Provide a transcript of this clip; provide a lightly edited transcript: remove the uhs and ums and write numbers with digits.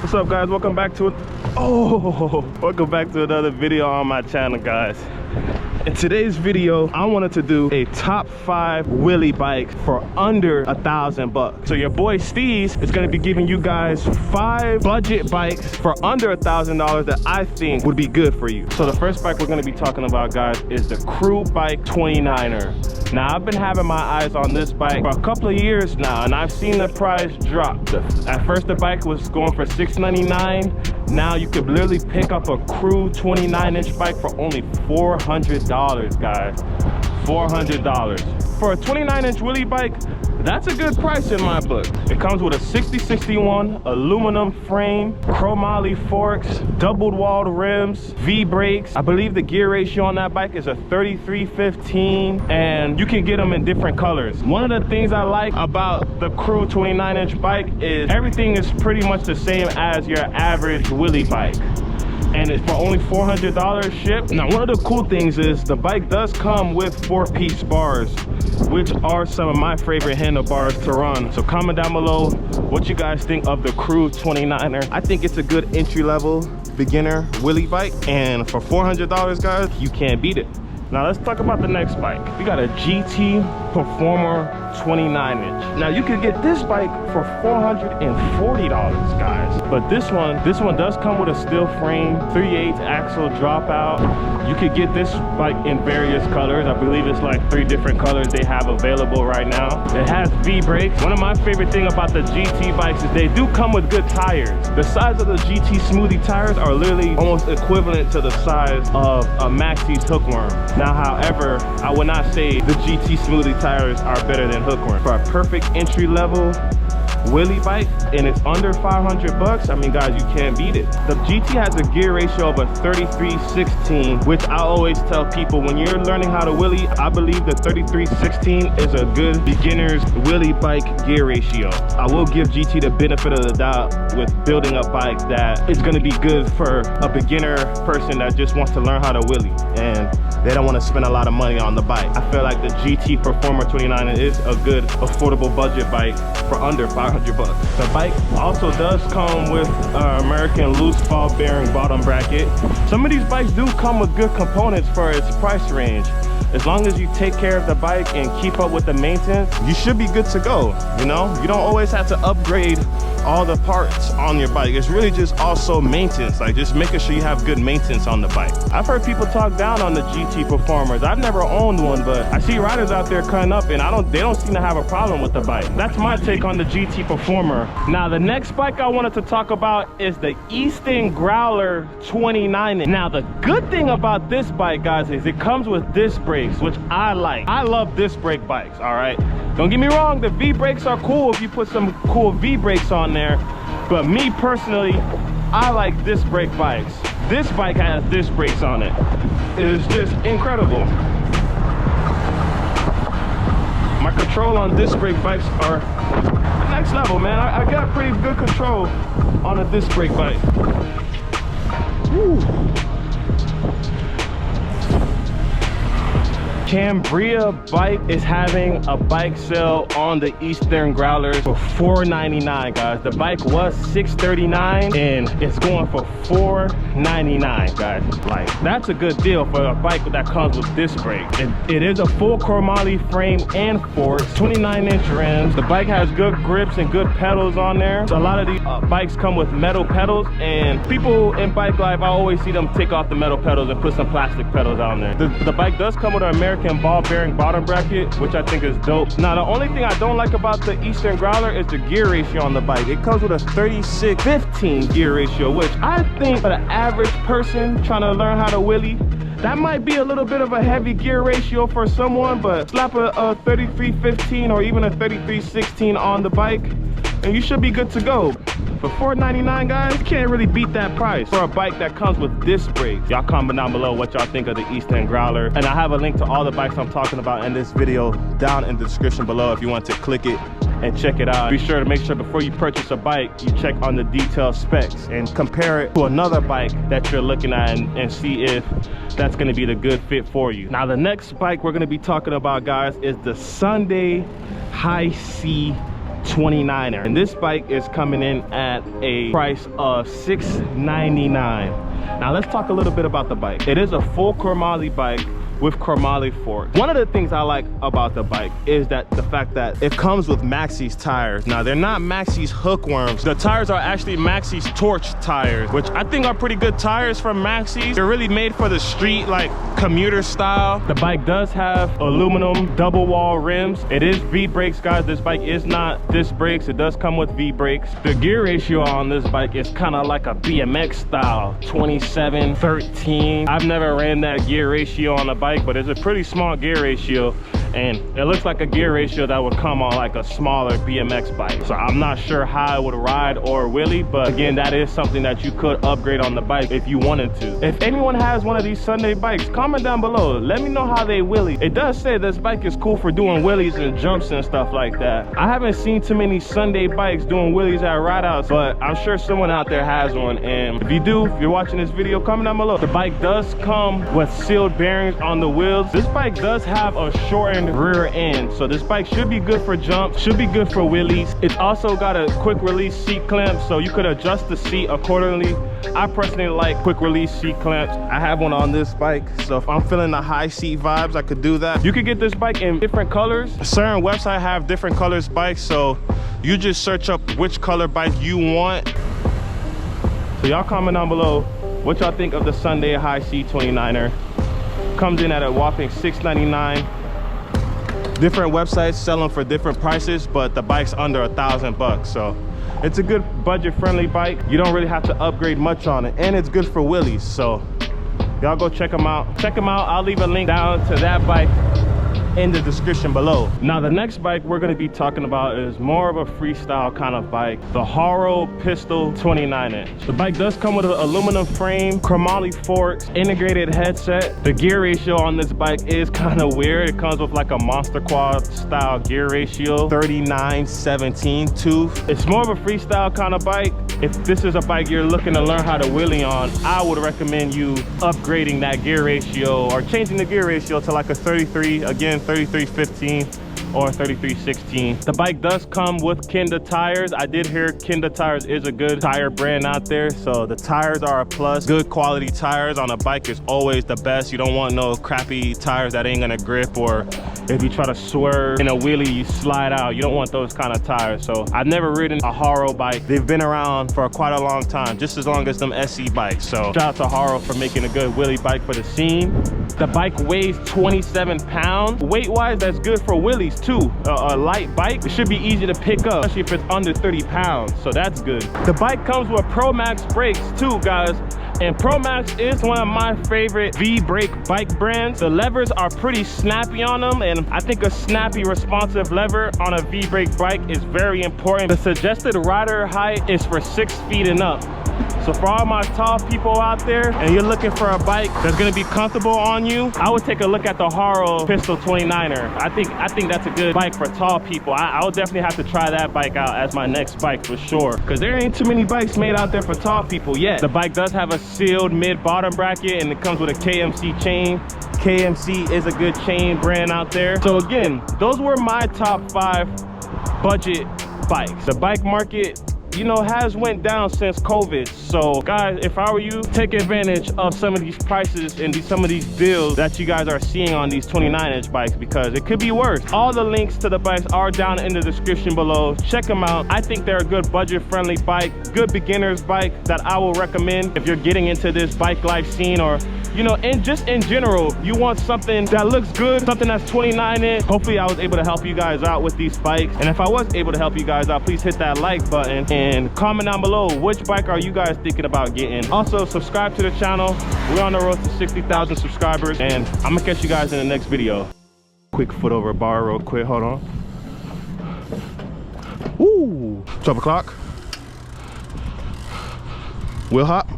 What's up, guys? Welcome back to another video on my channel, guys. In today's video, I wanted to do a top 5 wheelie bike for under $1,000. So your boy Steez is going to be giving you guys 5 budget bikes for under $1,000 that I think would be good for you. So the first bike we're going to be talking about, guys, is the Crew Bike 29er. Now, I've been having my eyes on this bike for a couple of years now, and I've seen the price drop. At first, the bike was going for $699. Now you could literally pick up a Crew 29-inch bike for only $400, guys. $400. For a 29-inch wheelie bike, that's a good price in my book. It comes with a 6061 aluminum frame, chromoly forks, doubled walled rims, V brakes. I believe the gear ratio on that bike is a 33-15, and you can get them in different colors. One of the things I like about the Crew 29-inch bike is everything is pretty much the same as your average wheelie bike. And it's for only $400 shipped. Now, one of the cool things is the bike does come with 4-piece bars, which are some of my favorite handlebars to run. So comment down below what you guys think of the Crew 29er. I think it's a good entry-level beginner wheelie bike, and for $400, guys, you can't beat it. Now let's talk about the next bike. We got a GT Performer 29-inch. Now you could get this bike for $440, guys. But this one does come with a steel frame, 3/8 axle dropout. You could get this bike in various colors. I believe it's like 3 different colors they have available right now. It has V brakes. One of my favorite things about the GT bikes is they do come with good tires. The size of the GT Smoothie tires are literally almost equivalent to the size of a Maxxis Hookworm. Now, however, I would not say the GT Smoothie tires are better than Hookworm. For a perfect entry level wheelie bike, and it's under $500, I mean, guys, you can't beat it. The GT has a gear ratio of a 33-16, which I always tell people when you're learning how to wheelie, I believe the 33-16 is a good beginner's wheelie bike gear ratio. I will give GT the benefit of the doubt with building a bike that is going to be good for a beginner person that just wants to learn how to wheelie and they don't want to spend a lot of money on the bike. I feel like the GT Performer 29 is a good affordable budget bike for under $500. The bike also does come with American loose ball bearing bottom bracket. Some of these bikes do come with good components for its price range. As long as you take care of the bike and keep up with the maintenance, you should be good to go. You know, you don't always have to upgrade all the parts on your bike. It's really just also maintenance, like just making sure you have good maintenance on the bike. I've heard people talk down on the GT Performers. I've never owned one, but I see riders out there cutting up and they don't seem to have a problem with the bike. That's my take on the GT Performer. Now, the next bike I wanted to talk about is the Eastern Growler 29. Now, the good thing about this bike, guys, is it comes with disc brakes, which I like. I love disc brake bikes, all right? Don't get me wrong, the V brakes are cool if you put some cool V brakes on there, but me personally, I like disc brake bikes. This bike has disc brakes on it. It is just incredible. My control on disc brake bikes are next level, man. I got pretty good control on a disc brake bike. Woo. Cambria Bike is having a bike sale on the Eastern Growlers for $499, guys. The bike was $639 and it's going for $499, guys. Like, that's a good deal for a bike that comes with disc brakes. It is a full chromoly frame and forks, 29-inch rims. The bike has good grips and good pedals on there. A lot of these bikes come with metal pedals, and people in bike life, I always see them take off the metal pedals and put some plastic pedals on there. The bike does come with an American ball bearing bottom bracket, which I think is dope. Now, the only thing I don't like about the Eastern Growler is the gear ratio on the bike. It comes with a 36-15 gear ratio, which I think for the average person trying to learn how to wheelie, that might be a little bit of a heavy gear ratio for someone, but slap a 33-15 or even a 33-16 on the bike and you should be good to go. For $499, guys, you can't really beat that price for a bike that comes with disc brakes. Y'all comment down below what y'all think of the Eastern Growler, and I have a link to all the bikes I'm talking about in this video down in the description below if you want to click it and check it out. Be sure to make sure before you purchase a bike, you check on the detailed specs and compare it to another bike that you're looking at and see if that's going to be the good fit for you. Now, the next bike we're going to be talking about, guys, is the Sunday High C 29er, and this bike is coming in at a price of $699. Now let's talk a little bit about the bike. It is a full chromoly bike with chromoly forks. One of the things I like about the bike is that the fact that it comes with Maxxis tires. Now they're not Maxxis hookworms. The tires are actually Maxxis torch tires, which I think are pretty good tires from Maxxis. They're really made for the street, like commuter style. The bike does have aluminum double wall rims. It is V brakes, guys. This bike is not disc brakes. It does come with V brakes. The gear ratio on this bike is kind of like a BMX style, 27-13. I've never ran that gear ratio on a bike, but it's a pretty small gear ratio, and it looks like a gear ratio that would come on like a smaller BMX bike. So I'm not sure how it would ride or wheelie, but again, that is something that you could upgrade on the bike if you wanted to. If anyone has one of these Sunday bikes, comment down below. Let me know how they wheelie. It does say this bike is cool for doing wheelies and jumps and stuff like that. I haven't seen too many Sunday bikes doing wheelies at ride outs, but I'm sure someone out there has one, and if you do, if you're watching this video, comment down below. The bike does come with sealed bearings on the wheels. This bike does have a shortened rear end, so this bike should be good for jumps, should be good for wheelies. It's also got a quick release seat clamp, so you could adjust the seat accordingly. I personally like quick release seat clamps. I have one on this bike, so if I'm feeling the high seat vibes, I could do that. You could get this bike in different colors. Certain websites have different colors bikes, so you just search up which color bike you want. So y'all comment down below what y'all think of the Sunday high seat 29er. Comes in at a whopping $699. Different websites sell them for different prices, but the bike's under $1,000, so it's a good budget-friendly bike. You don't really have to upgrade much on it, and it's good for wheelies. So y'all go check them out. Check them out. I'll leave a link down to that bike in the description below. Now the next bike we're going to be talking about is more of a freestyle kind of bike, the Haro Pistol 29-inch. The bike does come with an aluminum frame, chromoly forks, integrated headset. The gear ratio on this bike is kind of weird. It comes with like a Monster Quad style gear ratio, 39-17 tooth. It's more of a freestyle kind of bike. If this is a bike you're looking to learn how to wheelie on, I would recommend you upgrading that gear ratio or changing the gear ratio to like a 33, again 33-15 or 33-16. The bike does come with Kenda tires. I did hear Kenda tires is a good tire brand out there, so the tires are a plus. Good quality tires on a bike is always the best. You don't want no crappy tires that ain't gonna grip, or if you try to swerve in a wheelie you slide out. You don't want those kind of tires. So I've never ridden a Haro bike. They've been around for quite a long time, just as long as them SE bikes. So shout out to Haro for making a good wheelie bike for the scene. The bike weighs 27 pounds. Weight wise, that's good for wheelies too. A light bike, it should be easy to pick up, especially if it's under 30 pounds, so that's good. The bike comes with Pro Max brakes too, guys, and Pro Max is one of my favorite V-brake bike brands. The levers are pretty snappy on them, and I think a snappy, responsive lever on a V-brake bike is very important. The suggested rider height is for 6 feet and up. So for all my tall people out there and you're looking for a bike that's gonna be comfortable on you, I would take a look at the Haro Pistol 29er. I think that's a good bike for tall people. I would definitely have to try that bike out as my next bike for sure, because there ain't too many bikes made out there for tall people yet. The bike does have a sealed mid-bottom bracket, and it comes with a KMC chain. KMC is a good chain brand out there. So again, those were my top 5 budget bikes. The bike market, you know, has went down since COVID. So guys, if I were you, take advantage of some of these prices and some of these deals that you guys are seeing on these 29-inch bikes, because it could be worse. All the links to the bikes are down in the description below. Check them out. I think they're a good budget-friendly bike, good beginner's bike that I will recommend if you're getting into this bike life scene, or you know, and just in general, you want something that looks good, something that's 29-inch. Hopefully I was able to help you guys out with these bikes, and if I was able to help you guys out, please hit that like button and comment down below which bike are you guys thinking about getting. Also subscribe to the channel. We're on the road to 60,000 subscribers, and I'm gonna catch you guys in the next video. Quick foot over bar real quick, hold on. Ooh, 12 o'clock. Wheel hop.